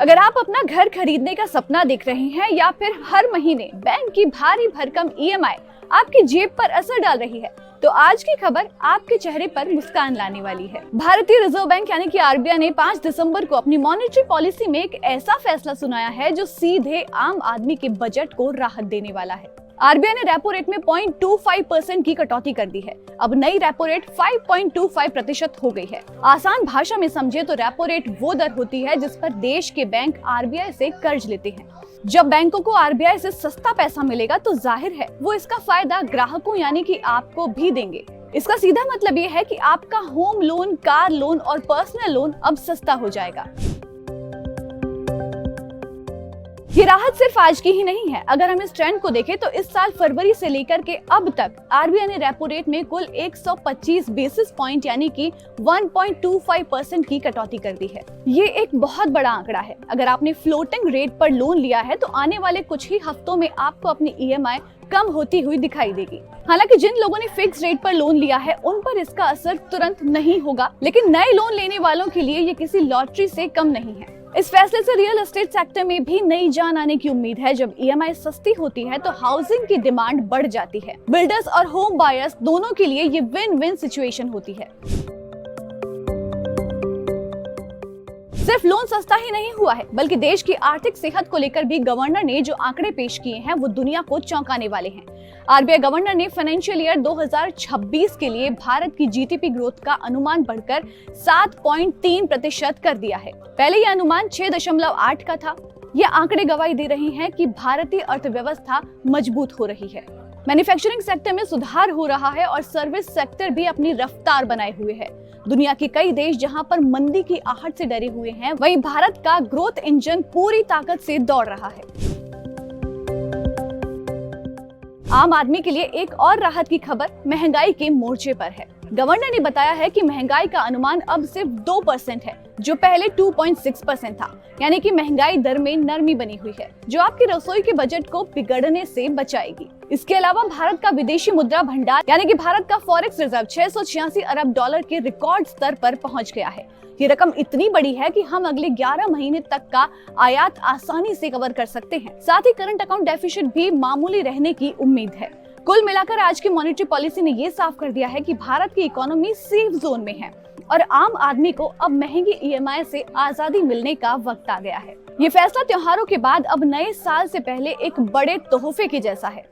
अगर आप अपना घर खरीदने का सपना देख रहे हैं या फिर हर महीने बैंक की भारी भरकम ईएमआई आपकी जेब पर असर डाल रही है, तो आज की खबर आपके चेहरे पर मुस्कान लाने वाली है। भारतीय रिजर्व बैंक यानी कि आरबीआई ने 5 दिसंबर को अपनी मॉनेटरी पॉलिसी में एक ऐसा फैसला सुनाया है जो सीधे आम आदमी के बजट को राहत देने वाला है। आरबीआई ने रेपो रेट में 0.25% की कटौती कर दी है। अब नई रेपो रेट 5.25% हो गई है। आसान भाषा में समझे तो रेपो रेट वो दर होती है जिस पर देश के बैंक आरबीआई से कर्ज लेते हैं। जब बैंकों को आरबीआई से सस्ता पैसा मिलेगा तो जाहिर है वो इसका फायदा ग्राहकों यानी कि आपको भी देंगे। इसका सीधा मतलब ये है कि आपका होम लोन, कार लोन और पर्सनल लोन अब सस्ता हो जाएगा। ये राहत सिर्फ आज की ही नहीं है। अगर हम इस ट्रेंड को देखें तो इस साल फरवरी से लेकर के अब तक आरबीआई ने रेपो रेट में कुल 125 बेसिस पॉइंट यानी कि 1.25% की कटौती कर दी है। ये एक बहुत बड़ा आंकड़ा है। अगर आपने फ्लोटिंग रेट पर लोन लिया है तो आने वाले कुछ ही हफ्तों में आपको अपनी ईएमआई कम होती हुई दिखाई देगी। हालांकि जिन लोगों ने फिक्स रेट पर लोन लिया है उन पर इसका असर तुरंत नहीं होगा, लेकिन नए लोन लेने वालों के लिए ये किसी लॉटरी से कम नहीं है। इस फैसले से रियल एस्टेट सेक्टर में भी नई जान आने की उम्मीद है। जब ईएमआई सस्ती होती है तो हाउसिंग की डिमांड बढ़ जाती है। बिल्डर्स और होम बायर्स दोनों के लिए ये विन विन सिचुएशन होती है। सिर्फ लोन सस्ता ही नहीं हुआ है, बल्कि देश की आर्थिक सेहत को लेकर भी गवर्नर ने जो आंकड़े पेश किए हैं वो दुनिया को चौंकाने वाले हैं। आरबीआई गवर्नर ने फाइनेंशियल ईयर 2026 के लिए भारत की जीडीपी ग्रोथ का अनुमान बढ़कर 7.3% कर दिया है। पहले यह अनुमान 6.8 का था। ये आंकड़े गवाही दे रहे हैं कि भारतीय अर्थव्यवस्था मजबूत हो रही है। मैन्युफैक्चरिंग सेक्टर में सुधार हो रहा है और सर्विस सेक्टर भी अपनी रफ्तार बनाए हुए है। दुनिया के कई देश जहां पर मंदी की आहट से डरे हुए हैं, वहीं भारत का ग्रोथ इंजन पूरी ताकत से दौड़ रहा है। आम आदमी के लिए एक और राहत की खबर महंगाई के मोर्चे पर है। गवर्नर ने बताया है कि महंगाई का अनुमान अब सिर्फ 2% है, जो पहले 2.6% था। यानी कि महंगाई दर में नरमी बनी हुई है, जो आपकी रसोई के बजट को बिगड़ने से बचाएगी। इसके अलावा भारत का विदेशी मुद्रा भंडार यानी कि भारत का फॉरेक्स रिजर्व 686 अरब डॉलर के रिकॉर्ड स्तर पर पहुंच गया है। ये रकम इतनी बड़ी है कि हम अगले 11 महीने तक का आयात आसानी से कवर कर सकते हैं। साथ ही करंट अकाउंट डेफिसिट भी मामूली रहने की उम्मीद है। कुल मिलाकर आज की मॉनेटरी पॉलिसी ने ये साफ कर दिया है कि भारत की इकोनॉमी सेफ जोन में है और आम आदमी को अब महंगी ईएमआई से आजादी मिलने का वक्त आ गया है। ये फैसला त्योहारों के बाद अब नए साल से पहले एक बड़े तोहफे के जैसा है।